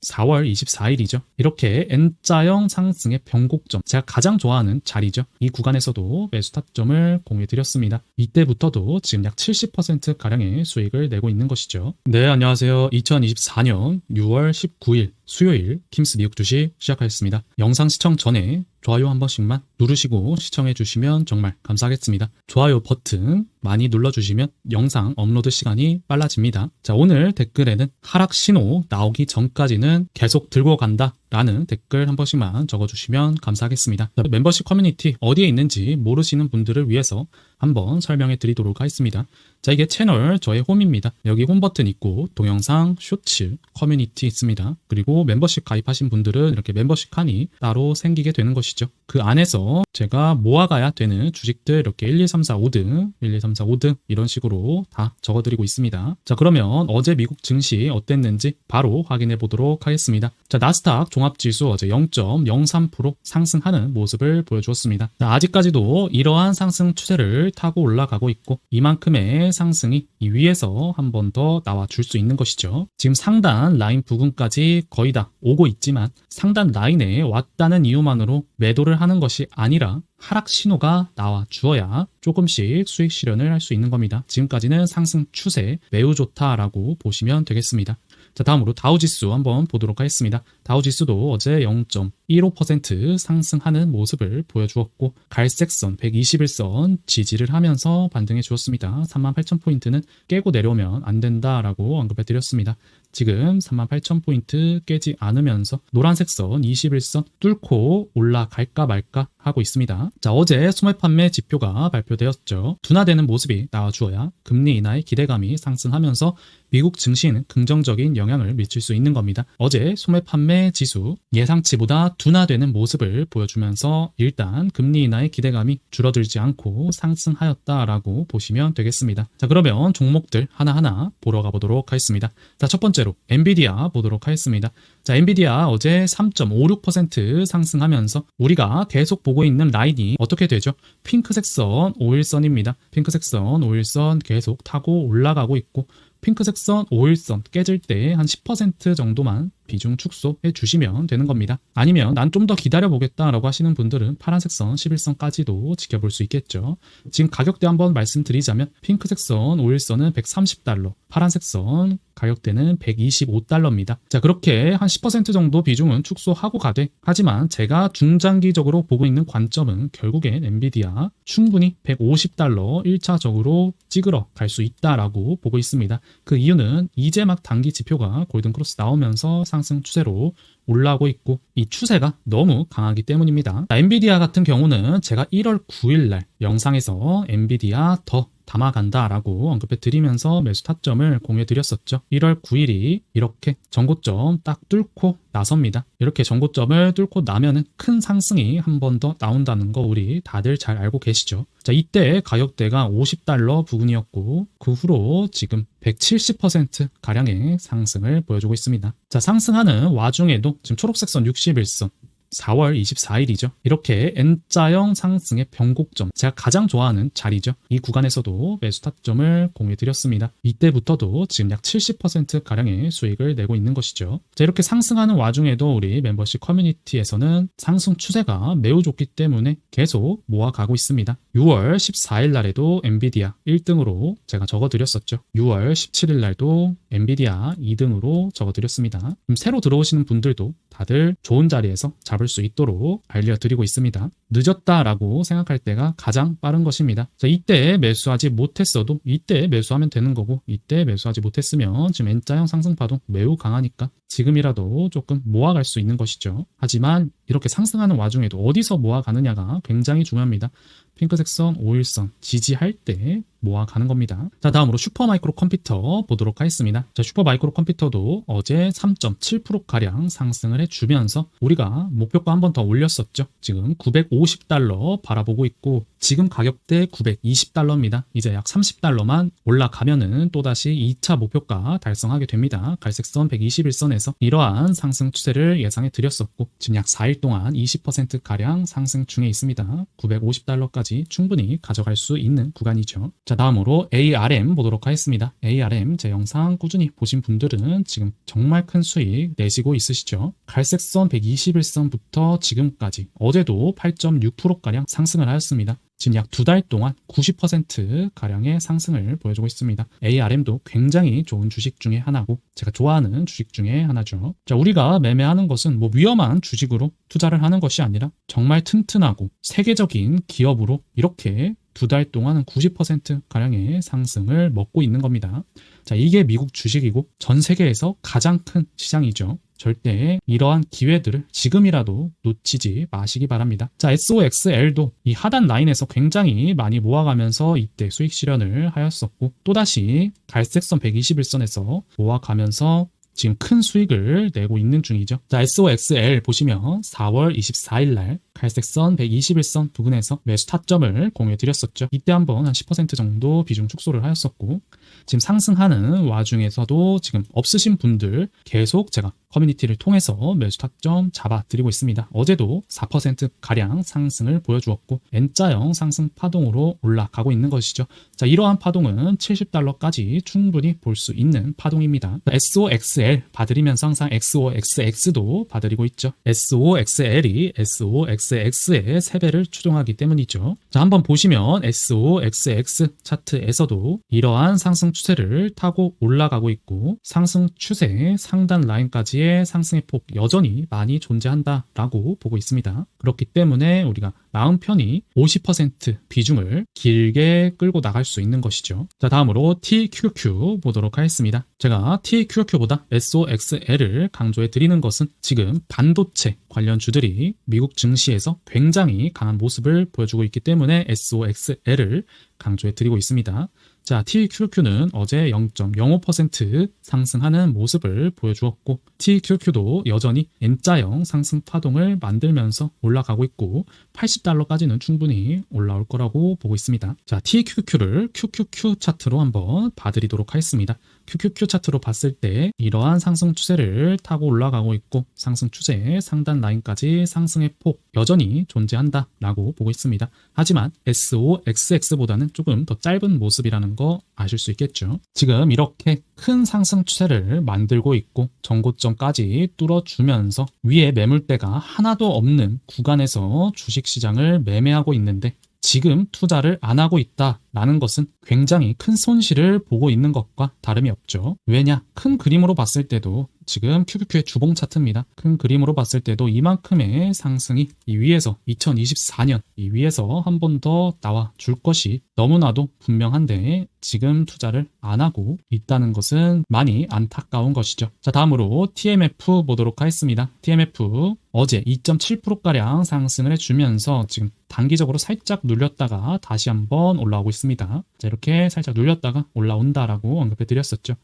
4월 24일이죠. 이렇게 N자형 상승의 변곡점, 제가 가장 좋아하는 자리죠. 이 구간에서도 매수 타점을 공유해드렸습니다. 이때부터도 지금 약 70%가량의 수익을 내고 있는 것이죠. 네, 안녕하세요. 2024년 6월 19일 수요일 킴스 미국 주식 시작하겠습니다. 영상 시청 전에 좋아요 한 번씩만 누르시고 시청해 주시면 정말 감사하겠습니다. 좋아요 버튼 많이 눌러주시면 영상 업로드 시간이 빨라집니다. 자, 오늘 댓글에는 하락 신호 나오기 전까지는 계속 들고 간다 라는 댓글 한 번씩만 적어주시면 감사하겠습니다. 자, 멤버십 커뮤니티 어디에 있는지 모르시는 분들을 위해서 한번 설명해 드리도록 하겠습니다. 자, 이게 채널 저의 홈입니다. 여기 홈 버튼 있고 동영상, 쇼츠, 커뮤니티 있습니다. 그리고 멤버십 가입하신 분들은 이렇게 멤버십 칸이 따로 생기게 되는 것이죠. 그 안에서 제가 모아가야 되는 주식들 이렇게 1, 2, 3, 4, 5등, 1, 2, 3, 4, 5등 이런 식으로 다 적어드리고 있습니다. 자, 그러면 어제 미국 증시 어땠는지 바로 확인해 보도록 하겠습니다. 자, 나스닥 종합지수 어제 0.03% 상승하는 모습을 보여주었습니다. 자, 아직까지도 이러한 상승 추세를 타고 올라가고 있고 이만큼의 상승이 이 위에서 한 번 더 나와 줄 수 있는 것이죠. 지금 상단 라인 부근까지 거의 다 오고 있지만 상단 라인에 왔다는 이유만으로 매도를 하는 것이 아니라 하락 신호가 나와 주어야 조금씩 수익 실현을 할 수 있는 겁니다. 지금까지는 상승 추세 매우 좋다라고 보시면 되겠습니다. 자, 다음으로 다우지수 한번 보도록 하겠습니다. 다우지수도 어제 0.15% 상승하는 모습을 보여주었고 갈색선 121선 지지를 하면서 반등해 주었습니다. 38,000포인트는 깨고 내려오면 안 된다라고 언급해 드렸습니다. 지금 38,000포인트 깨지 않으면서 노란색 선 21선 뚫고 올라갈까 말까 하고 있습니다. 자, 어제 소매 판매 지표가 발표되었죠. 둔화되는 모습이 나와주어야 금리 인하의 기대감이 상승하면서 미국 증시에는 긍정적인 영향을 미칠 수 있는 겁니다. 어제 소매 판매 지수 예상치보다 둔화되는 모습을 보여주면서 일단 금리 인하의 기대감이 줄어들지 않고 상승하였다라고 보시면 되겠습니다. 자, 그러면 종목들 하나하나 보러 가보도록 하겠습니다. 자, 첫 번째로 엔비디아 보도록 하겠습니다. 자, 엔비디아 어제 3.56% 상승하면서 우리가 계속 보고 있는 라인이 어떻게 되죠? 핑크색 선 5일선입니다. 핑크색 선 5일선 계속 타고 올라가고 있고 핑크색 선 5일선 깨질 때 한 10% 정도만 비중 축소해 주시면 되는 겁니다. 아니면 난 좀 더 기다려 보겠다라고 하시는 분들은 파란색 선 11선까지도 지켜볼 수 있겠죠. 지금 가격대 한번 말씀드리자면 핑크색 선 5일선은 130달러, 파란색 선 가격대는 125달러입니다. 자, 그렇게 한 10% 정도 비중은 축소하고 가되 하지만 제가 중장기적으로 보고 있는 관점은 결국엔 엔비디아 충분히 150달러 1차적으로 찍으러 갈 수 있다라고 보고 있습니다. 그 이유는 이제 막 단기 지표가 골든크로스 나오면서 상승 추세로 올라오고 있고 이 추세가 너무 강하기 때문입니다. 엔비디아 같은 경우는 제가 1월 9일 날 영상에서 엔비디아 더 담아간다라고 언급해 드리면서 매수 타점을 공유해 드렸었죠. 1월 9일이 이렇게 전고점 딱 뚫고 나섭니다. 이렇게 전고점을 뚫고 나면은 큰 상승이 한 번 더 나온다는 거 우리 다들 잘 알고 계시죠. 자, 이때 가격대가 50달러 부근이었고 그 후로 지금 170% 가량의 상승을 보여주고 있습니다. 자, 상승하는 와중에도 지금 초록색 선 61선 4월 24일이죠. 이렇게 N자형 상승의 변곡점, 제가 가장 좋아하는 자리죠. 이 구간에서도 매수 타점을 공유해 드렸습니다. 이때부터도 지금 약 70%가량의 수익을 내고 있는 것이죠. 자, 이렇게 상승하는 와중에도 우리 멤버십 커뮤니티에서는 상승 추세가 매우 좋기 때문에 계속 모아가고 있습니다. 6월 14일 날에도 엔비디아 1등으로 제가 적어드렸었죠. 6월 17일 날도 엔비디아 2등으로 적어드렸습니다. 새로 들어오시는 분들도 다들 좋은 자리에서 잡을 수 있도록 알려드리고 있습니다. 늦었다라고 생각할 때가 가장 빠른 것입니다. 자, 이때 매수하지 못했어도 이때 매수하면 되는 거고 이때 매수하지 못했으면 지금 N자형 상승 파동 매우 강하니까 지금이라도 조금 모아갈 수 있는 것이죠. 하지만 이렇게 상승하는 와중에도 어디서 모아가느냐가 굉장히 중요합니다. 핑크색 선 5일선 지지할 때 모아가는 겁니다. 자, 다음으로 슈퍼마이크로 컴퓨터 보도록 하겠습니다. 자, 슈퍼마이크로 컴퓨터도 어제 3.7%가량 상승을 해주면서 우리가 목표가 한 번 더 올렸었죠. 지금 950달러 바라보고 있고 지금 가격대 920달러입니다. 이제 약 30달러만 올라가면은 또다시 2차 목표가 달성하게 됩니다. 갈색선 121선에서 부근에서 이러한 상승 추세를 예상해 드렸었고 지금 약 4일 동안 20%가량 상승 중에 있습니다. 950달러까지 충분히 가져갈 수 있는 구간이죠. 자, 다음으로 ARM 보도록 하겠습니다. ARM 제 영상 꾸준히 보신 분들은 지금 정말 큰 수익 내시고 있으시죠. 갈색선 121선부터 지금까지 어제도 8.6%가량 상승을 하였습니다. 지금 약 2달 동안 90%가량의 상승을 보여주고 있습니다. ARM도 굉장히 좋은 주식 중에 하나고 제가 좋아하는 주식 중에 하나죠. 자, 우리가 매매하는 것은 뭐 위험한 주식으로 투자를 하는 것이 아니라 정말 튼튼하고 세계적인 기업으로 이렇게 2달 동안 90%가량의 상승을 먹고 있는 겁니다. 자, 이게 미국 주식이고 전 세계에서 가장 큰 시장이죠. 절대 이러한 기회들을 지금이라도 놓치지 마시기 바랍니다. 자, SOXL도 이 하단 라인에서 굉장히 많이 모아가면서 이때 수익 실현을 하였었고 또다시 갈색선 121선에서 모아가면서 지금 큰 수익을 내고 있는 중이죠. 자, SOXL 보시면 4월 24일 날 갈색선 121선 부근에서 매수 타점을 공유해 드렸었죠. 이때 한번 한 10% 정도 비중 축소를 하였었고 지금 상승하는 와중에서도 지금 없으신 분들 계속 제가 커뮤니티를 통해서 매수 타점 잡아드리고 있습니다. 어제도 4%가량 상승을 보여주었고 N자형 상승 파동으로 올라가고 있는 것이죠. 자, 이러한 파동은 70달러까지 충분히 볼 수 있는 파동입니다. SOXL 봐드리면서 항상 XOXX도 봐드리고 있죠. SOXL이 SOXX의 3배를 추종하기 때문이죠. 자, 한번 보시면 SOXX 차트에서도 이러한 상승 추세를 타고 올라가고 있고 상승 추세 상단 라인까지의 상승의 폭 여전히 많이 존재한다라고 보고 있습니다. 그렇기 때문에 우리가 마음 편히 50% 비중을 길게 끌고 나갈 수 있는 것이죠. 자, 다음으로 TQQQ 보도록 하겠습니다. 제가 TQQQ보다 SOXL을 강조해 드리는 것은 지금 반도체 관련 주들이 미국 증시에서 굉장히 강한 모습을 보여주고 있기 때문에 SOXL을 강조해 드리고 있습니다. 자, TQQ는 어제 0.05% 상승하는 모습을 보여주었고 TQQ도 여전히 N자형 상승 파동을 만들면서 올라가고 있고 80달러까지는 충분히 올라올 거라고 보고 있습니다. 자, TQQ를 QQQ 차트로 한번 봐드리도록 하겠습니다. QQQ 차트로 봤을 때 이러한 상승 추세를 타고 올라가고 있고 상승 추세 상단 라인까지 상승의 폭 여전히 존재한다라고 보고 있습니다. 하지만 SOXX보다는 조금 더 짧은 모습이라는 거 아실 수 있겠죠. 지금 이렇게 큰 상승 추세를 만들고 있고 전고점까지 뚫어주면서 위에 매물대가 하나도 없는 구간에서 주식시장을 매매하고 있는데 지금 투자를 안 하고 있다라는 것은 굉장히 큰 손실을 보고 있는 것과 다름이 없죠. 왜냐? 큰 그림으로 봤을 때도 지금 QQQ의 주봉 차트입니다. 큰 그림으로 봤을 때도 이만큼의 상승이 이 위에서 2024년 이 위에서 한 번 더 나와 줄 것이 너무나도 분명한데 지금 투자를 안 하고 있다는 것은 많이 안타까운 것이죠. 자, 다음으로 TMF 보도록 하겠습니다. TMF 어제 2.7%가량 상승을 해주면서 지금 단기적으로 살짝 눌렸다가 다시 한번 올라오고 있습니다. 자, 이렇게 살짝 눌렸다가 올라온다라고 언급해 드렸었죠.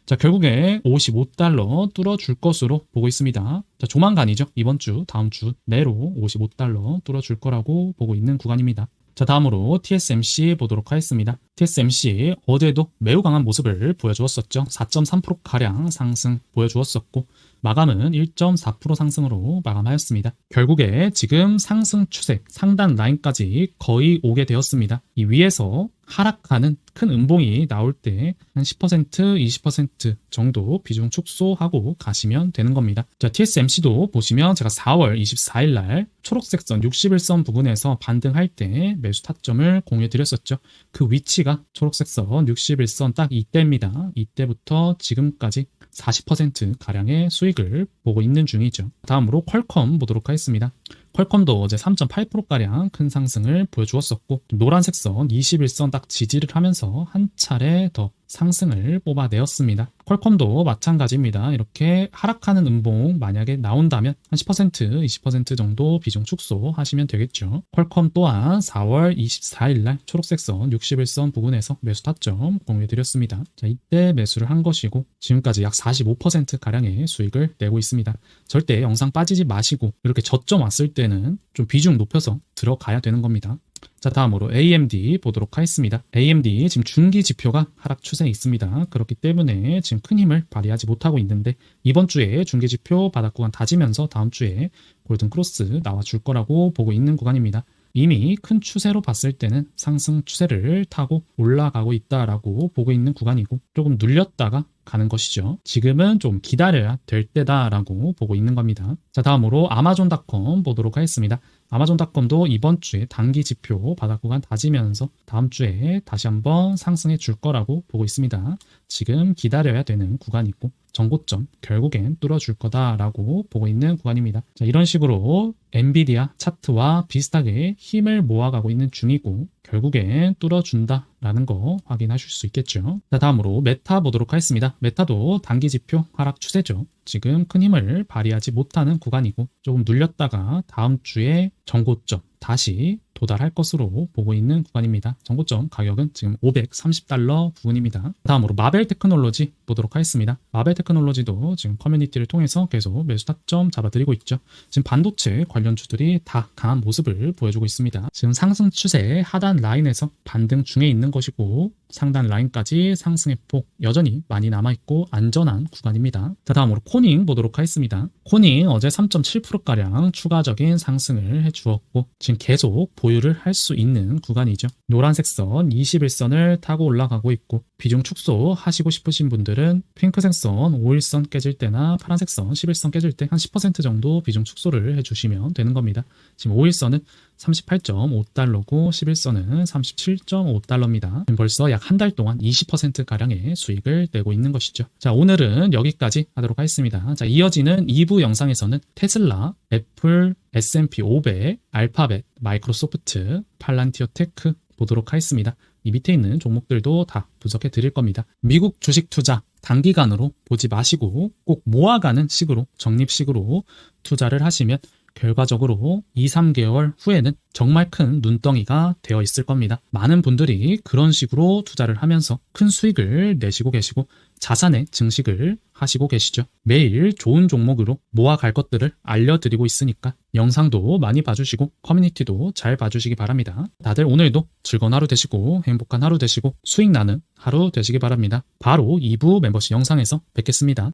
자, 결국에 55달러 뚫어줄 것으로 보고 있습니다. 자, 조만간이죠. 이번 주, 다음 주 내로 55달러 뚫어줄 거라고 보고 있는 구간입니다. 자, 다음으로 TSMC 보도록 하겠습니다. TSMC 어제도 매우 강한 모습을 보여주었었죠. 4.3%가량 상승 보여주었었고 마감은 1.4% 상승으로 마감하였습니다. 결국에 지금 상승 추세 상단 라인까지 거의 오게 되었습니다. 이 위에서 하락하는 큰 음봉이 나올 때 한 10%, 20% 정도 비중 축소하고 가시면 되는 겁니다. 자, TSMC도 보시면 제가 4월 24일 날 초록색선 61선 부근에서 반등할 때 매수 타점을 공유해 드렸었죠. 그 위치가 초록색선 61선 딱 이때입니다. 이때부터 지금까지 40%가량의 수익을 보고 있는 중이죠. 다음으로 퀄컴 보도록 하겠습니다. 퀄컴도 어제 3.8%가량 큰 상승을 보여주었었고 노란색 선 21선 딱 지지를 하면서 한 차례 더 상승을 뽑아내었습니다. 퀄컴도 마찬가지입니다. 이렇게 하락하는 음봉 만약에 나온다면 한 10%, 20% 정도 비중 축소하시면 되겠죠. 퀄컴 또한 4월 24일 날 초록색 선 61선 부근에서 매수 타점 공유해드렸습니다. 자, 이때 매수를 한 것이고 지금까지 약 45%가량의 수익을 내고 있습니다. 절대 영상 빠지지 마시고 이렇게 저점 왔을 때는 좀 비중 높여서 들어가야 되는 겁니다. 자, 다음으로 AMD 보도록 하겠습니다. AMD 지금 중기 지표가 하락 추세에 있습니다. 그렇기 때문에 지금 큰 힘을 발휘하지 못하고 있는데 이번 주에 중기 지표 바닥 구간 다지면서 다음 주에 골든 크로스 나와줄 거라고 보고 있는 구간입니다. 이미 큰 추세로 봤을 때는 상승 추세를 타고 올라가고 있다라고 보고 있는 구간이고 조금 눌렸다가 가는 것이죠. 지금은 좀 기다려야 될 때다라고 보고 있는 겁니다. 자, 다음으로 아마존닷컴 보도록 하겠습니다. 아마존닷컴도 이번 주에 단기 지표 바닥 구간 다지면서 다음 주에 다시 한번 상승해 줄 거라고 보고 있습니다. 지금 기다려야 되는 구간이고 전고점 결국엔 뚫어줄 거다라고 보고 있는 구간입니다. 자, 이런 식으로 엔비디아 차트와 비슷하게 힘을 모아가고 있는 중이고 결국엔 뚫어준다라는 거 확인하실 수 있겠죠. 자, 다음으로 메타 보도록 하겠습니다. 메타도 단기 지표 하락 추세죠. 지금 큰 힘을 발휘하지 못하는 구간이고 조금 눌렸다가 다음 주에 전고점 다시 도달할 것으로 보고 있는 구간입니다. 전고점 가격은 지금 $530 부근입니다. 다음으로 마벨 테크놀로지 보도록 하겠습니다. 마벨 테크놀로지도 지금 커뮤니티를 통해서 계속 매수 타점 잡아드리고 있죠. 지금 반도체 관련주들이 다 강한 모습을 보여주고 있습니다. 지금 상승 추세 하단 라인에서 반등 중에 있는 것이고 상단 라인까지 상승의 폭 여전히 많이 남아있고 안전한 구간입니다. 자, 다음으로 코닝 보도록 하겠습니다. 코닝 어제 3.7%가량 추가적인 상승을 해주었고 지금 계속 보유를 할 수 있는 구간이죠. 노란색 선 21선을 타고 올라가고 있고 비중 축소 하시고 싶으신 분들은 핑크색 선 5일선 깨질 때나 파란색 선 11선 깨질 때 한 10% 정도 비중 축소를 해주시면 되는 겁니다. 지금 5일선은 38.5달러고 11선은 37.5달러입니다. 벌써 약 한 달 동안 20%가량의 수익을 내고 있는 것이죠. 자, 오늘은 여기까지 하도록 하겠습니다. 자, 이어지는 2부 영상에서는 테슬라, 애플, S&P 500, 알파벳, 마이크로소프트, 팔란티어 테크 보도록 하겠습니다. 이 밑에 있는 종목들도 다 분석해 드릴 겁니다. 미국 주식 투자 단기간으로 보지 마시고 꼭 모아가는 식으로 적립식으로 투자를 하시면 결과적으로 2, 3개월 후에는 정말 큰 눈덩이가 되어 있을 겁니다. 많은 분들이 그런 식으로 투자를 하면서 큰 수익을 내시고 계시고 자산의 증식을 하시고 계시죠. 매일 좋은 종목으로 모아갈 것들을 알려드리고 있으니까 영상도 많이 봐주시고 커뮤니티도 잘 봐주시기 바랍니다. 다들 오늘도 즐거운 하루 되시고 행복한 하루 되시고 수익 나는 하루 되시기 바랍니다. 바로 2부 멤버십 영상에서 뵙겠습니다.